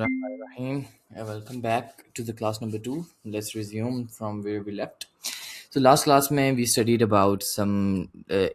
Rahim. Welcome back to the class number two. Let's resume from where we left. So last class mein we studied about some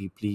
deeply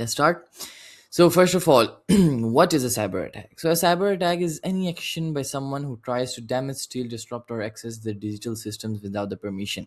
Let's start. So, first of all, what is a cyber attack? So, a cyber attack is any action by someone who tries to damage, steal, disrupt, or access the digital systems without the permission.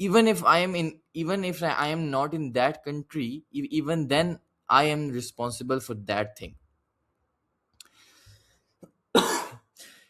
even if I am not in that country, even then I am responsible for that thing.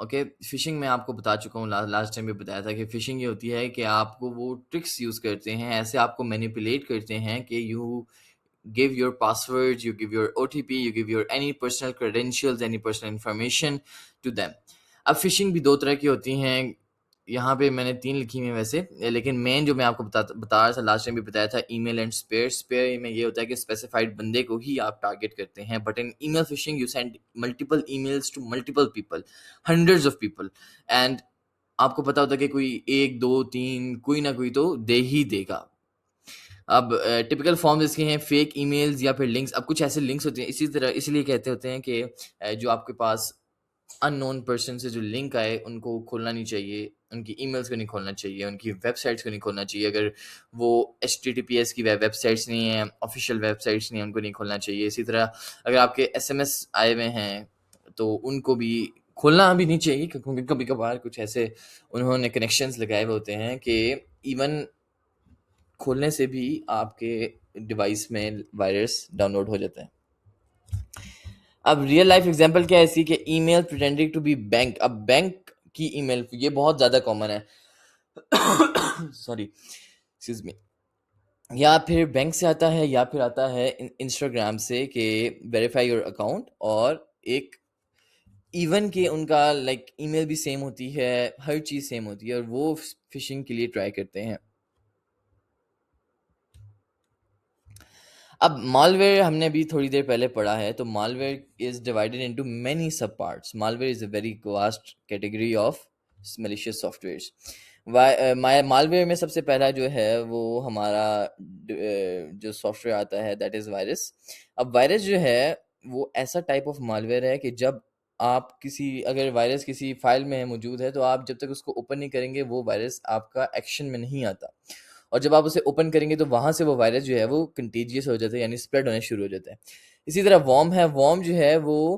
Okay, phishing میں آپ کو بتا چکا ہوں، last time بھی بتایا تھا کہ فشنگ یہ ہوتی ہے کہ آپ کو وہ ٹرکس یوز کرتے ہیں، ایسے آپ کو مینیپولیٹ کرتے ہیں کہ you give your passwords, you give your OTP, you give your any personal credentials, any personal information to them. اب فشنگ بھی دو طرح کی ہوتی ہیں، یہاں پہ میں نے تین لکھی ہوئی ہیں ویسے، لیکن مین جو میں آپ کو بتا رہا تھا لاسٹ ٹائم بھی بتایا تھا، ای میل اینڈ اسپیئر میں یہ ہوتا ہے کہ اسپیسیفائڈ بندے کو ہی آپ ٹارگیٹ کرتے ہیں، but in email phishing you send multiple emails to multiple people, hundreds of people, and آپ کو پتا ہوتا ہے کہ کوئی ایک دو تین کوئی نہ کوئی تو دے ہی دے گا. اب ٹپیکل فارمز اس کے ہیں فیک ای میلز یا پھر لنکس. اب کچھ ایسے لنکس ہوتے ہیں اسی طرح، اس لیے کہتے ہوتے ہیں کہ جو آپ کے پاس ان نون پرسن سے جو لنک آئے ان کو کھولنا نہیں چاہیے، ان کی ای میلس کو نہیں کھولنا چاہیے، ان کی ویب سائٹس کو نہیں کھولنا چاہیے، اگر وہ HTTPS کی ویب سائٹس نہیں ہیں، آفیشیل ویب سائٹس نہیں ہیں، ان کو نہیں کھولنا چاہیے. اسی طرح اگر آپ کے SMS آئے ہوئے ہیں تو ان کو بھی کھولنا بھی نہیں چاہیے، کیونکہ کبھی کبھار کچھ ایسے انہوں نے کنیکشنز لگائے ہوئے ہوتے ہیں کہ ایون کھولنے سے بھی آپ کے ڈیوائس میں وائرس ڈاؤن لوڈ ہو جاتا ہے. اب ریئل لائف ایگزامپل کیا ہے اسی کہ ای میل پریٹینڈنگ ٹو بی بینک. اب بینک کی ای میل یہ بہت زیادہ کامن ہے، سوری ایکسکیوز می، یا پھر بینک سے آتا ہے یا پھر آتا ہے انسٹاگرام سے کہ ویریفائی یور اکاؤنٹ، اور ایک ایون کہ ان کا لائک ای میل بھی سیم ہوتی ہے، ہر چیز سیم ہوتی ہے، اور وہ فشنگ کے لیے ٹرائی کرتے ہیں. اب مالویئر ہم نے بھی تھوڑی دیر پہلے پڑھا ہے، تو malware is divided into many sub parts. Malware is a very vast category of malicious softwares. Malware میں سب سے پہلا جو ہے وہ ہمارا جو سافٹ ویئر آتا ہے دیٹ از وائرس. اب وائرس جو ہے وہ ایسا ٹائپ آف مالویئر ہے کہ جب آپ اگر وائرس کسی فائل میں موجود ہے تو آپ جب تک اس کو اوپن نہیں کریں گے وہ وائرس آپ کا ایکشن میں نہیں آتا، اور جب آپ اسے اوپن کریں گے تو وہاں سے وہ وائرس جو ہے وہ کنٹیجیس ہو جاتا ہے، یعنی اسپریڈ ہونے شروع ہو جاتا ہے. اسی طرح وارم ہے، وارم جو ہے وہ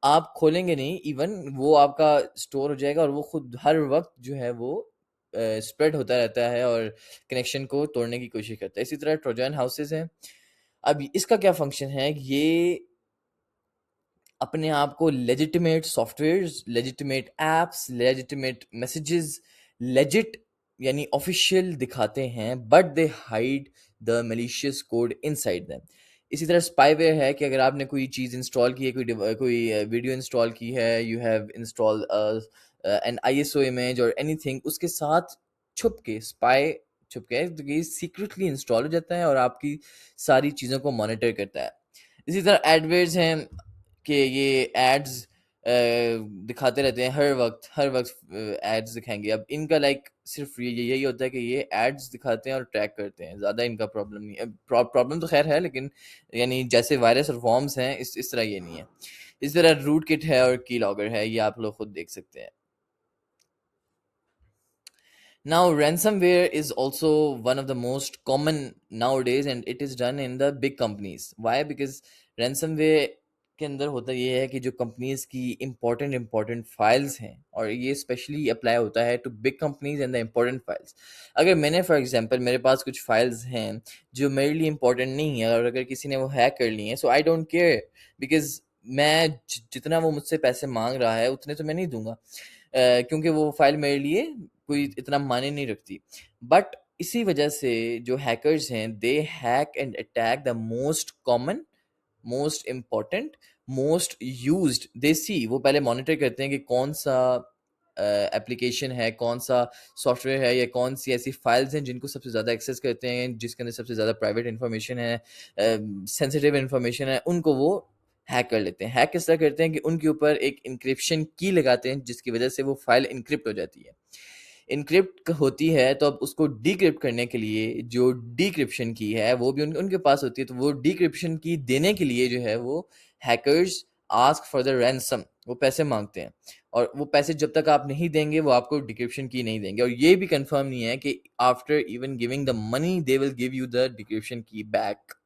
آپ کھولیں گے نہیں، ایون وہ آپ کا اسٹور ہو جائے گا اور وہ خود ہر وقت جو ہے وہ اسپریڈ ہوتا رہتا ہے اور کنیکشن کو توڑنے کی کوشش کرتا ہے. اسی طرح ٹروجن ہاؤسز ہیں. اب اس کا کیا فنکشن ہے، یہ اپنے آپ کو legitimate softwares, legitimate apps, legitimate messages, legit یعنی آفیشیل دکھاتے ہیں، but they hide the malicious code inside them. اسی طرح اسپائی ویئر ہے کہ اگر آپ نے کوئی چیز انسٹال کی ہے، کوئی ویڈیو انسٹال کی ہے، you have install an ISO image اور اینی تھنگ، اس کے ساتھ چھپ کے اسپائی چھپ کے یہ سیکرٹلی انسٹال ہو جاتا ہے اور آپ کی ساری چیزوں کو مانیٹر کرتا ہے. اسی طرح ایڈویئرز ہیں کہ یہ ایڈز دکھاتے رہتے ہیں، ہر وقت ایڈز دکھائیں گے. اب ان کا لائک صرف یہی ہوتا ہے کہ یہ ایڈز دکھاتے ہیں اور ٹریک کرتے ہیں، زیادہ ان کا پرابلم نہیں ہے. پرابلم تو خیر ہے لیکن یعنی جیسے وائرس اور وارمز ہیں اس طرح یہ نہیں ہے. اس طرح روٹ کٹ ہے اور کی لاگر ہے، یہ آپ لوگ خود دیکھ سکتے ہیں. Now, ransomware is also one of the most common nowadays, and it is done in the big companies. Why? Because ransomware کے اندر ہوتا یہ ہے کہ جو کمپنیز کی امپورٹنٹ فائلز ہیں، اور یہ اسپیشلی اپلائی ہوتا ہے to big companies and the important files. اگر میں نے فار ایگزامپل میرے پاس کچھ فائلز ہیں جو میرے لیے امپورٹنٹ نہیں ہے، اور اگر کسی نے وہ ہیک کر لی ہیں، سو آئی ڈونٹ کیئر، بیکاز میں جتنا وہ مجھ سے پیسے مانگ رہا ہے اتنے تو میں نہیں دوں گا، کیونکہ وہ فائل میرے لیے کوئی اتنا معنی نہیں رکھتی. بٹ اسی وجہ سے جو ہیکرز ہیں they hack and attack the most common, most important, most used. They see, وہ پہلے مانیٹر کرتے ہیں کہ کون سا اپلیکیشن ہے، کون سا سافٹ ویئر ہے، یا کون سی ایسی فائلز ہیں جن کو سب سے زیادہ ایکسیس کرتے ہیں، جس کے اندر سب سے زیادہ پرائیویٹ انفارمیشن ہے، سینسیٹیو انفارمیشن ہے، ان کو وہ ہیک کر لیتے ہیں. ہیک کس طرح کرتے ہیں کہ ان کے اوپر ایک انکرپشن کی لگاتے ہیں جس کی وجہ سے وہ فائل انکرپٹ ہو جاتی ہے. انکرپٹ ہوتی ہے تو اب اس کو ڈیکرپٹ کرنے کے لیے جو ڈیکرپشن کی ہے وہ بھی ان کے پاس ہوتی ہے، تو وہ ڈیکرپشن کی دینے کے لیے جو ہے وہ hackers ask for the ransom, وہ پیسے مانگتے ہیں، اور وہ پیسے جب تک آپ نہیں دیں گے وہ آپ کو ڈیکرپشن کی نہیں دیں گے. اور یہ بھی کنفرم نہیں ہے کہ after even giving the money they will give you the decryption key back.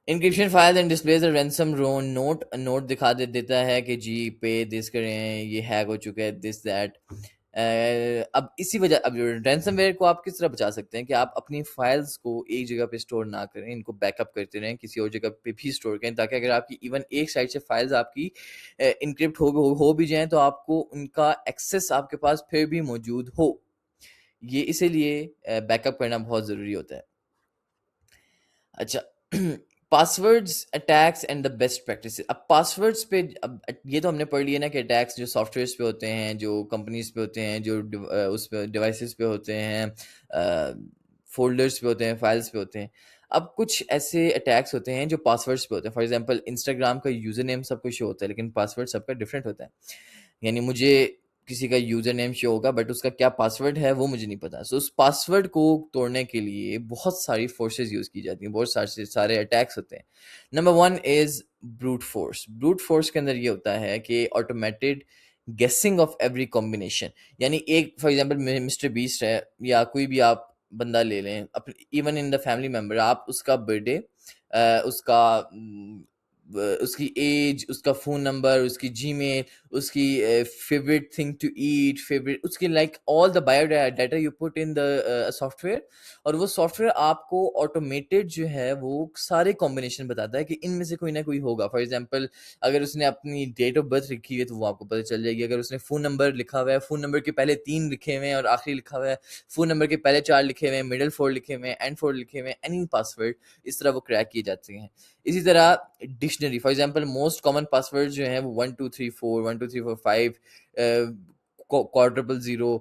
Encryption file and displays a ransom note دکھا دیتا ہے کہ جی پے دس کریں، یہ ہیک ہو چکا ہے، دس دیٹ. اب اسی وجہ اب رینسم ویئر کو آپ کس طرح بچا سکتے ہیں کہ آپ اپنی فائلز کو ایک جگہ پہ اسٹور نہ کریں، ان کو بیک اپ کرتے رہیں، کسی اور جگہ پہ بھی اسٹور کریں، تاکہ اگر آپ کی ایون ایک سائٹ سے فائلز آپ کی انکرپٹ ہو بھی جائیں تو آپ کو ان کا ایکسیس آپ کے پاس پھر بھی موجود ہو. یہ اسی لیے بیک اپ کرنا بہت ضروری ہوتا ہے. اچھا، passwords attacks and the best practices. اب پاسورڈس پہ اب یہ تو ہم نے پڑھ لیا نا کہ اٹیکس جو سافٹ ویئرس پہ ہوتے ہیں، جو کمپنیز پہ ہوتے ہیں، جو اس پہ ڈیوائسز پہ ہوتے ہیں، فولڈرس پہ ہوتے ہیں، فائلس پہ ہوتے ہیں. اب کچھ ایسے اٹیکس ہوتے ہیں جو پاسورڈس پہ ہوتے ہیں. فار ایگزامپل انسٹاگرام کا یوزر نیم سب کو شو ہوتا ہے لیکن پاسورڈ سب کا ڈفرینٹ ہوتا ہے. یعنی مجھے کسی کا یوزر نیم شو ہوگا بٹ اس کا کیا پاسورڈ ہے وہ مجھے نہیں پتا. سو اس پاسورڈ کو توڑنے کے لیے بہت ساری فورسز یوز کی جاتی ہیں، بہت سارے اٹیکس ہوتے ہیں. نمبر 1 از بروٹ فورس. بروٹ فورس کے اندر یہ ہوتا ہے کہ automated guessing of every combination. یعنی ایک فار ایگزامپل مسٹر بیسٹ ہے یا کوئی بھی آپ بندہ لے لیں، even in the family member, آپ اس کا برتھ ڈے، اس کا اس کی ایج، اس کا فون نمبر، اس کی جی میل، اس کی favourite thing to eat, favourite اس کی like all the bio data you put in the software, اور وہ سافٹ ویئر آپ کو آٹومیٹڈ جو ہے وہ سارے کمبینیشن بتاتا ہے کہ ان میں سے کوئی نہ کوئی ہوگا. فار ایگزامپل اگر اس نے اپنی ڈیٹ آف برتھ لکھی ہے تو وہ آپ کو پتہ چل جائے گی. اگر اس نے فون نمبر لکھا ہوا ہے، فون نمبر کے پہلے 3 لکھے ہوئے ہیں اور آخری لکھا ہوا ہے، فون نمبر کے پہلے 4 لکھے ہوئے ہیں، مڈل 4 لکھے ہوئے ہیں، اینڈ 4 لکھے ہوئے ہیں، اینی پاسورڈ اس طرح وہ کریک کیے جاتے ہیں. اسی طرح dictionary, for example most common password جو ہیں وہ 1 2 3 4 1 2 3 4 5 کوارٹربل 0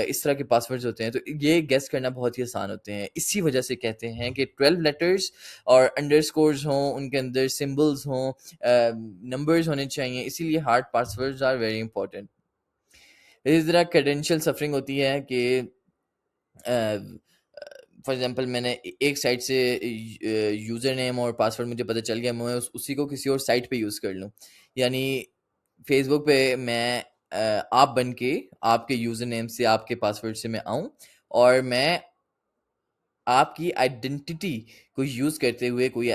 اس طرح کے پاسورڈز ہوتے ہیں. تو یہ گیس کرنا بہت ہی آسان ہوتے ہیں. اسی وجہ سے کہتے ہیں کہ 12 لیٹرز اور انڈرسکورز ہوں، ان کے اندر سمبلز ہوں، نمبرز ہونے چاہیے. اسی لیے hard passwords are very important. اسی طرح کریڈینشیل سفرنگ ہوتی ہے کہ فار ایگزامپل میں نے ایک سائٹ سے یوزر نیم اور پاسورڈ مجھے پتہ چل گیا، میں اسی کو کسی اور سائٹ پہ یوز کر لوں. یعنی فیس بک پہ میں آپ بن کے آپ کے یوزر نیم سے، آپ کے پاسورڈ سے میں آؤں اور میں آپ کی آئیڈینٹی کو یوز کرتے ہوئے کوئی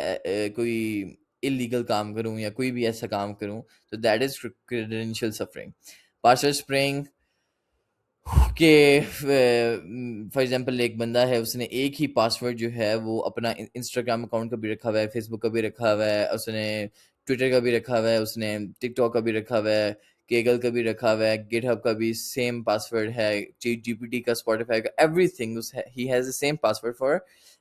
اللیگل کام کروں یا کوئی بھی ایسا کام کروں، تو that is credential suffering. Password spring کہ فار ایگزامپل ایک بندہ ہے، اس نے ایک ہی پاسورڈ جو ہے وہ اپنا انسٹاگرام اکاؤنٹ کا بھی رکھا ہوا ہے، فیس بک کا بھی رکھا ہوا ہے، اس نے ٹویٹر کا بھی رکھا ہوا ہے، اس نے ٹک ٹاک کا بھی رکھا ہوا ہے، گیگل کا بھی رکھا ہوا ہے، گٹ ہب کا بھی سیم پاسورڈ ہے، جی پی ٹی کا، اسپوٹیفائی کا، every thing he has a same password for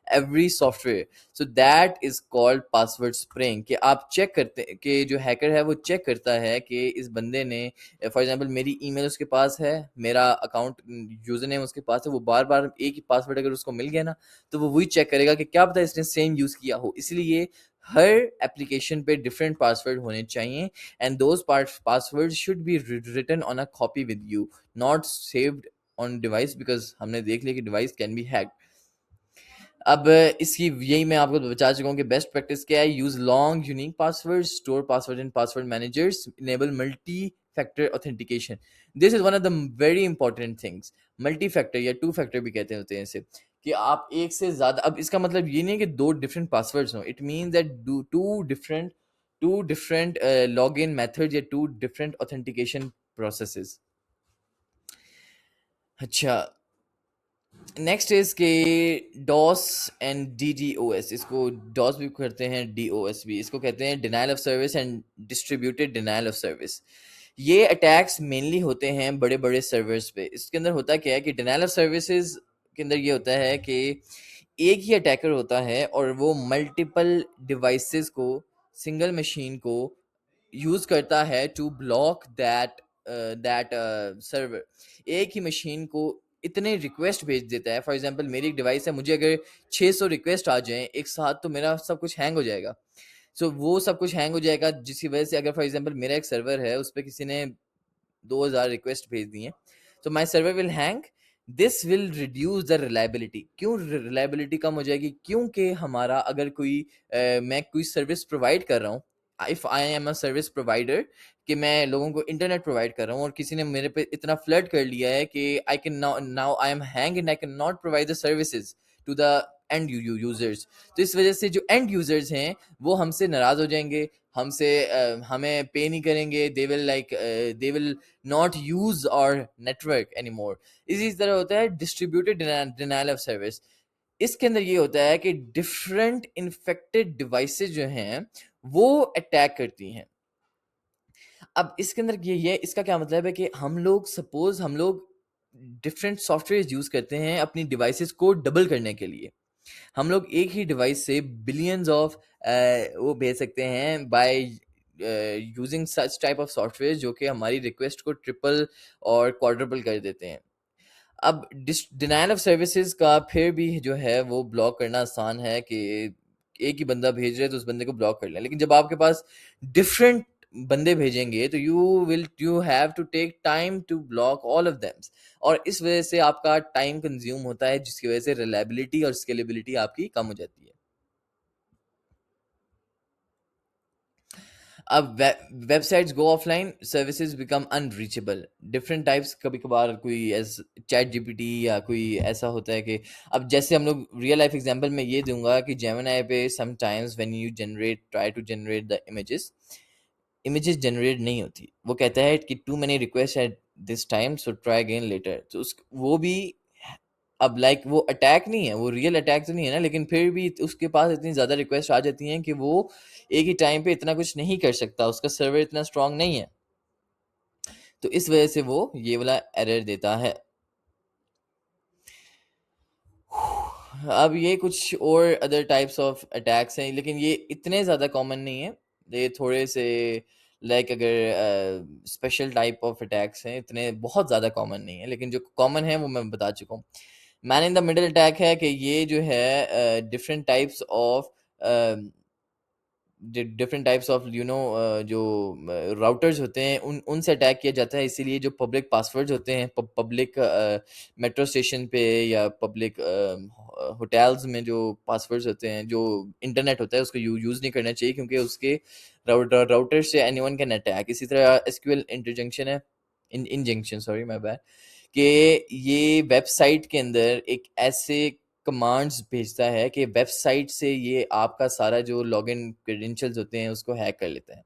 every soft where. So that is called password spring. کہ آپ چیک کرتے کہ جو ہیکر ہے وہ چیک کرتا ہے کہ اس بندے نے فار ایگزامپل میری ای میل اس کے پاس ہے، میرا اکاؤنٹ یوزر نیم اس کے پاس ہے، وہ بار بار ایک ہی پاسورڈ اگر اس کو مل گیا نا تو وہ وہی چیک کرے گا کہ کیا پتہ اس نے سیم یوز کیا ہو. اس لیے ہر اپلیکیشن پہ ڈفرینٹ پاسورڈ ہونے چاہیے، and those password should be written on a copy with you, not saved on device, because ہم نے دیکھ لیا کہ ڈیوائس کین بی ہیکڈ. اب اس کی یہی میں آپ کو بتا چکا ہوں کہ بیسٹ پریکٹس کیا ہے. Use long unique password, store password in password managers, enable multi factor authentication. This is one of the very important things. Multi factor یا 2 فیکٹر بھی کہتے ہوتے ہیں اسے، کہ آپ ایک سے زیادہ، اب اس کا مطلب یہ نہیں ہے کہ 2 ڈفرینٹ پاسورڈز ہوں. It means that two different log in method یا 2 ڈفرینٹ اوتھینٹیکیشن پروسیسز. اچھا، نیکسٹ از کہ DoS and D D O S. اس کو ڈوس بھی کرتے ہیں، ڈی او ایس بھی. اس کو کہتے ہیں denial of service and distributed denial of service. یہ اٹیکس مینلی ہوتے ہیں بڑے بڑے سرورز پہ. اس کے اندر ہوتا کیا ہے کہ ڈینائل آف سروسز کے اندر یہ ہوتا ہے کہ ایک ہی اٹیکر ہوتا ہے اور وہ ملٹیپل ڈیوائسز کو، سنگل مشین کو یوز کرتا ہے ٹو بلاک دیٹ سرور. ایک ہی مشین کو اتنے ریکویسٹ بھیج دیتا ہے. فار ایگزامپل میری ایک ڈیوائس ہے، مجھے اگر 600 ریکویسٹ آ جائیں ایک ساتھ تو میرا سب کچھ ہینگ ہو جائے گا. سو وہ سب کچھ ہینگ ہو جائے گا، جس کی وجہ سے اگر فار ایگزامپل میرا ایک سرور ہے، اس پہ کسی نے 2000 ریکویسٹ بھیج دی ہیں، تو my server will hang. This will reduce the reliability. کیوں ریلائبلٹی کم ہو جائے گی؟ کیونکہ ہمارا اگر میں کوئی سروس پرووائڈ کر رہا ہوں، if I am a service provider, کہ میں لوگوں کو انٹرنیٹ پرووائڈ کر رہا ہوں اور کسی نے میرے پہ اتنا فلڈ کر لیا ہے کہ I can now I am hang and I can not provide the services to the end users. تو اس وجہ سے جو اینڈ یوزرز ہیں وہ ہم سے ناراض ہو جائیں گے، ہم سے ہمیں پے نہیں کریں گے. دے ول ناٹ یوز اور نیٹورک اینی مور. اسی طرح ہوتا ہے ڈسٹریبیوٹیڈ ڈینائل آف سروس. اس کے اندر یہ ہوتا ہے کہ ڈفرینٹ انفیکٹڈ ڈیوائسز جو ہیں وہ اٹیک کرتی ہیں. اب اس کے اندر یہ اس کا کیا مطلب ہے کہ ہم لوگ ڈفرینٹ سافٹ ویئر یوز کرتے ہیں اپنی ڈیوائسز کو ڈبل کرنے کے لیے. ہم لوگ ایک ہی ڈیوائس سے بلینز آف وہ بھیج سکتے ہیں by using such type of soft where جو کہ ہماری ریکویسٹ کو ٹرپل اور کوادرپل کر دیتے ہیں. اب ڈینائل آف سروسز کا پھر بھی جو ہے وہ بلاک کرنا آسان ہے کہ ایک ہی بندہ بھیج رہے تو اس بندے کو بلاک کر لیں. لیکن جب آپ کے پاس ڈفرینٹ بندے بھیجیں گے تو you have to take time to block all of them. اور اس وجہ سے آپ کا ٹائم کنزیوم ہوتا ہے جس کی وجہ سے ریلائبلٹی اور اسکیلیبلٹی آپ کی کم ہو جاتی ہے. اب websites go offline, services become unreachable. Different types, کبھی کبھار کوئی as ChatGPT یا کوئی ایسا ہوتا ہے کہ اب جیسے ہم لوگ ریئل لائف ایگزامپل میں یہ دوں گا کہ جیمنائی پہ sometimes when you try to generate the images generate نہیں ہوتی. وہ کہتا ہے کہ too many request at this time so try again later. تو وہ بھی اب لائک وہ اٹیک نہیں ہے, وہ ریئل اٹیک تو نہیں ہے نا, لیکن پھر بھی اس کے پاس اتنی زیادہ ریکویسٹ آ جاتی ہیں کہ وہ ایک ہی ٹائم پہ اتنا کچھ نہیں کر سکتا, اس کا سرور اتنا اسٹرانگ نہیں ہے. تو اس وجہ سے وہ یہ والا ایرر دیتا ہے. اب یہ کچھ اور ادر ٹائپس آف اٹیکس ہیں, لیکن یہ اتنے زیادہ کامن نہیں ہیں. یہ تھوڑے سے لائک اگر اسپیشل ٹائپ آف اٹیکس ہیں, اتنے بہت زیادہ کامن نہیں ہیں, لیکن جو کامن ہیں وہ میں بتا چکا ہوں. مین ان دا مڈل اٹیک ہے کہ یہ جو ہے ڈفرینٹ ٹائپس آف جو راؤٹرز ہوتے ہیں ان سے اٹیک کیا جاتا ہے. اسی لیے جو پبلک پاسورڈز ہوتے ہیں, پبلک میٹرو اسٹیشن پہ یا پبلک ہوٹلز میں جو پاسورڈز ہوتے ہیں, جو انٹرنیٹ ہوتا ہے اس کو یوز نہیں کرنا چاہیے, کیونکہ اس کے راؤٹر سے اینی ون کین اٹیک. اسی طرح S Q L injection sorry my bad, کہ یہ ویب سائٹ کے اندر ایک ایسے کمانڈز بھیجتا ہے کہ ویب سائٹ سے یہ آپ کا سارا جو لاگ ان کریڈینشیلز ہوتے ہیں اس کو ہیک کر لیتا ہے.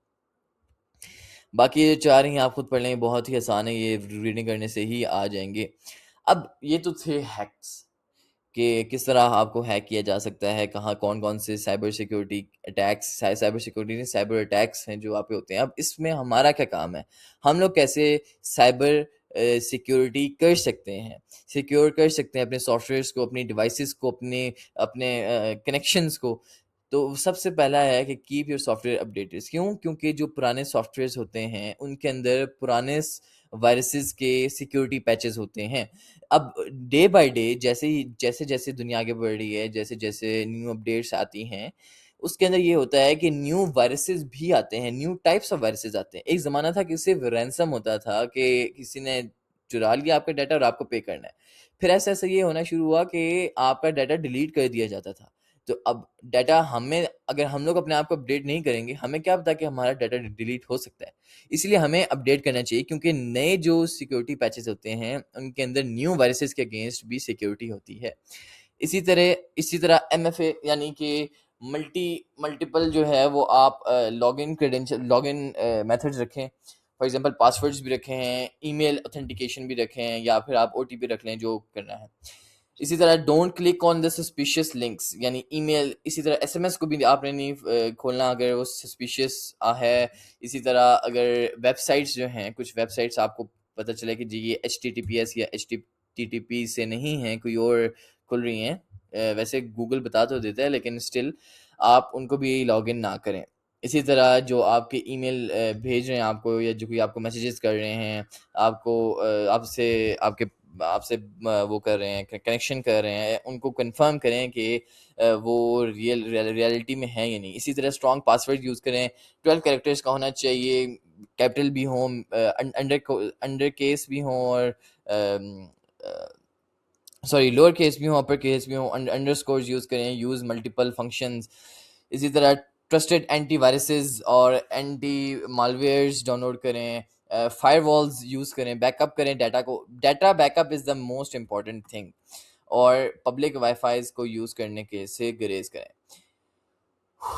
باقی یہ چاہ رہی ہیں آپ خود پڑھ لیں, بہت ہی آسان ہے, یہ ریڈنگ کرنے سے ہی آ جائیں گے. اب یہ تو تھے ہیکس کہ کس طرح آپ کو ہیک کیا جا سکتا ہے, کہاں کون کون سے cyber security attacks, cyber security نہیں سائبر اٹیکس ہیں جو آپ پہ ہوتے ہیں. اب اس میں ہمارا کیا کام ہے, ہم لوگ کیسے سائبر سیکیورٹی کر سکتے ہیں, سیکیور کر سکتے ہیں اپنے سافٹ ویئرس کو, اپنی ڈیوائسز کو, اپنے کنیکشنز کو. تو سب سے پہلا ہے کہ keep your soft where updated. کیوں؟ کیونکہ جو پرانے سافٹ ویئرس ہوتے ہیں ان کے اندر پرانے وائرسز کے سیکیورٹی پیچز ہوتے ہیں. اب ڈے بائی ڈے جیسے جیسے دنیا آگے بڑھ رہی ہے, جیسے جیسے نیو اپڈیٹس آتی ہیں, اس کے اندر یہ ہوتا ہے کہ نیو وائرسز بھی آتے ہیں, نیو ٹائپس آف وائرسز آتے ہیں. ایک زمانہ تھا کہ صرف رینسم ہوتا تھا کہ کسی نے چرا لیا آپ کا ڈیٹا اور آپ کو پے کرنا ہے. پھر ایسا ایسا یہ ہونا شروع ہوا کہ آپ کا ڈیٹا ڈیلیٹ کر دیا جاتا تھا. تو اب ڈیٹا اگر ہم لوگ اپنے آپ کو اپڈیٹ نہیں کریں گے, ہمیں کیا پتا کہ ہمارا ڈیٹا ڈیلیٹ ہو سکتا ہے. اسی لیے ہمیں اپڈیٹ کرنا چاہیے, کیونکہ نئے جو سیکیورٹی پیچز ہوتے ہیں ان کے اندر نیو وائرسز کے اگینسٹ بھی سیکیورٹی ہوتی ہے. اسی طرح ایم ایف اے یعنی کہ ملٹیپل جو ہے وہ آپ لاگ ان میتھڈز رکھیں. فار ایگزامپل پاسورڈز بھی رکھے ہیں, ای میل اوتھینٹیکیشن بھی رکھیں ہیں, یا پھر آپ او ٹی پی رکھ لیں جو کرنا ہے. اسی طرح don't click on the suspicious links, یعنی ای میل, اسی طرح ایس ایم ایس کو بھی آپ نے نہیں کھولنا اگر وہ سسپیشیس ہے. اسی طرح اگر ویب سائٹس جو ہیں, کچھ ویب سائٹس آپ کو پتہ چلے کہ جی یہ H T T P S یا ایچ ٹی ٹی پی سے نہیں ہیں, کوئی اور کھل رہی ہیں, ویسے گوگل بتا تو دیتا ہے لیکن اسٹل آپ ان کو بھی لاگ ان نہ کریں. اسی طرح جو آپ کے ای میل بھیج رہے ہیں آپ کو, یا جو کوئی آپ کو میسیجز کر رہے ہیں, آپ کو آپ سے وہ کر رہے ہیں, کنیکشن کر رہے ہیں, ان کو کنفرم کریں کہ وہ ریئلٹی میں ہے یا نہیں. اسی طرح اسٹرانگ پاسورڈ یوز کریں, 12 کریکٹرز کا ہونا چاہیے, کیپٹل بھی ہوں, انڈر کیس بھی ہوں, اور لوور کیس بھی ہوں, اپر کیس بھی ہوں. انڈر اسکورز یوز کریں, یوز ملٹیپل فنکشنز. اسی طرح ٹرسٹڈ اینٹی وائرسز اور اینٹی مالویئرز ڈاؤن لوڈ کریں, فائر والز یوز کریں, بیک اپ کریں ڈیٹا کو. Data back up is the most important thing, اور پبلک وائی فائیز کو یوز کرنے کے سے گریز کریں.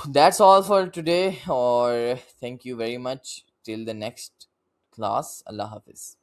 That's all for today, or thank you very much. Till the next class. Allah Hafiz.